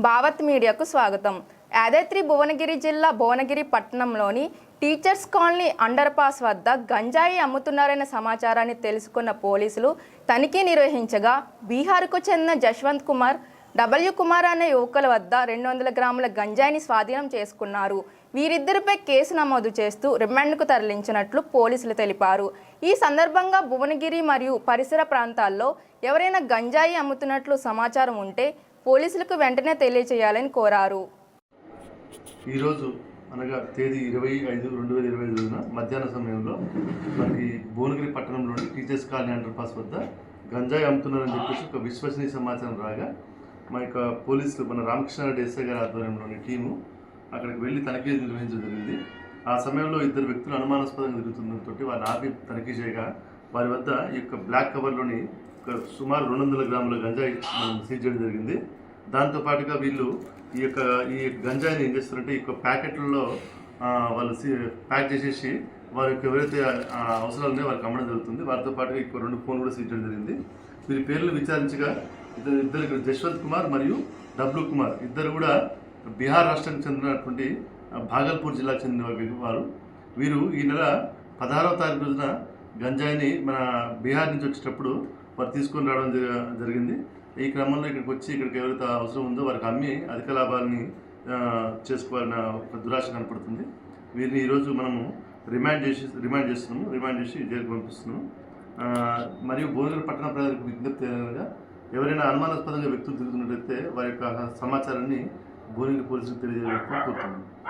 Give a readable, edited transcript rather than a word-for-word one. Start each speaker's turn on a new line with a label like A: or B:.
A: భావత్ మీడియాకు స్వాగతం. యాదాద్రి భువనగిరి జిల్లా భువనగిరి పట్టణంలోని టీచర్స్ కాలనీ అండర్ పాస్ వద్ద గంజాయి అమ్ముతున్నారనే సమాచారాన్ని తెలుసుకున్న పోలీసులు తనిఖీ నిర్వహించగా బీహార్కు చెందిన జశ్వంత్ కుమార్, డబ్ల్యూ కుమార్ అనే యువకుల వద్ద 200 గ్రాముల గంజాయిని స్వాధీనం చేసుకున్నారు. వీరిద్దరిపై కేసు నమోదు చేస్తూ రిమాండ్కు తరలించినట్లు పోలీసులు తెలిపారు. ఈ సందర్భంగా భువనగిరి మరియు పరిసర ప్రాంతాల్లో ఎవరైనా గంజాయి అమ్ముతున్నట్లు సమాచారం ఉంటే పోలీసులకు వెంటనే తెలియజేయాలని కోరారు.
B: ఈరోజు అనగా తేదీ 25/5/2025 మధ్యాహ్న సమయంలో మనకి భువనగిరి పట్టణంలోని టీచర్స్ కాలనీ అండర్ పాస్ వద్ద గంజాయి అమ్ముతున్నారని చెప్పేసి ఒక విశ్వసనీయ సమాచారం రాగా మా యొక్క పోలీసులు మన రామకృష్ణారెడ్డి ఎస్ఐ గారి ఆధ్వర్యంలోని టీము అక్కడికి వెళ్ళి తనిఖీ నిర్వహించడం జరిగింది. ఆ సమయంలో ఇద్దరు వ్యక్తులు అనుమానాస్పదంగా తిరుగుతుండటంతో వారిని ఆపి తనిఖీ చేయగా వారి వద్ద ఈ యొక్క బ్లాక్ కవర్లోని సుమారు 200 గ్రాముల గంజాయి మనం సీజ్ చేయడం జరిగింది. దాంతోపాటుగా వీళ్ళు ఈ గంజాయిని ఏం చేస్తారంటే ఈ యొక్క ప్యాకెట్లలో వాళ్ళు ప్యాక్ చేసేసి వారికి ఎవరైతే అవసరాలు ఉన్నాయో వారికి అమ్మడం జరుగుతుంది. వారితో పాటుగా ఇంకో 2 ఫోన్లు కూడా సీజ్ చేయడం జరిగింది. వీరి పేర్లు విచారించగా ఇద్దరు జశ్వంత్ కుమార్ మరియు డబ్ల్యూ కుమార్ ఇద్దరు కూడా బీహార్ రాష్ట్రానికి చెందినటువంటి భాగల్పూర్ జిల్లాకు చెందిన వారు. వీరు ఈ నెల 16వ తారీఖు రోజున గంజాయిని మన బీహార్ నుంచి వచ్చేటప్పుడు వారు తీసుకొని రావడం జరిగింది. ఈ క్రమంలో ఇక్కడికి ఎవరైతే అవసరం ఉందో వారికి అమ్మి అధిక లాభాలని చేసుకోవాలన్న ఒక దురాశ కనపడుతుంది. వీరిని ఈరోజు మనము రిమాండ్ చేసి జైలుకు పంపిస్తున్నాము. మరియు భువనగిరి పట్టణ ప్రజలకు విజ్ఞప్తి అయినగా ఎవరైనా అనుమానాస్పదంగా వ్యక్తులు తిరుగుతున్నట్లయితే వారి యొక్క సమాచారాన్ని భువనగిరి పోలీసులకు తెలియజేయాలని కోరుతున్నాను.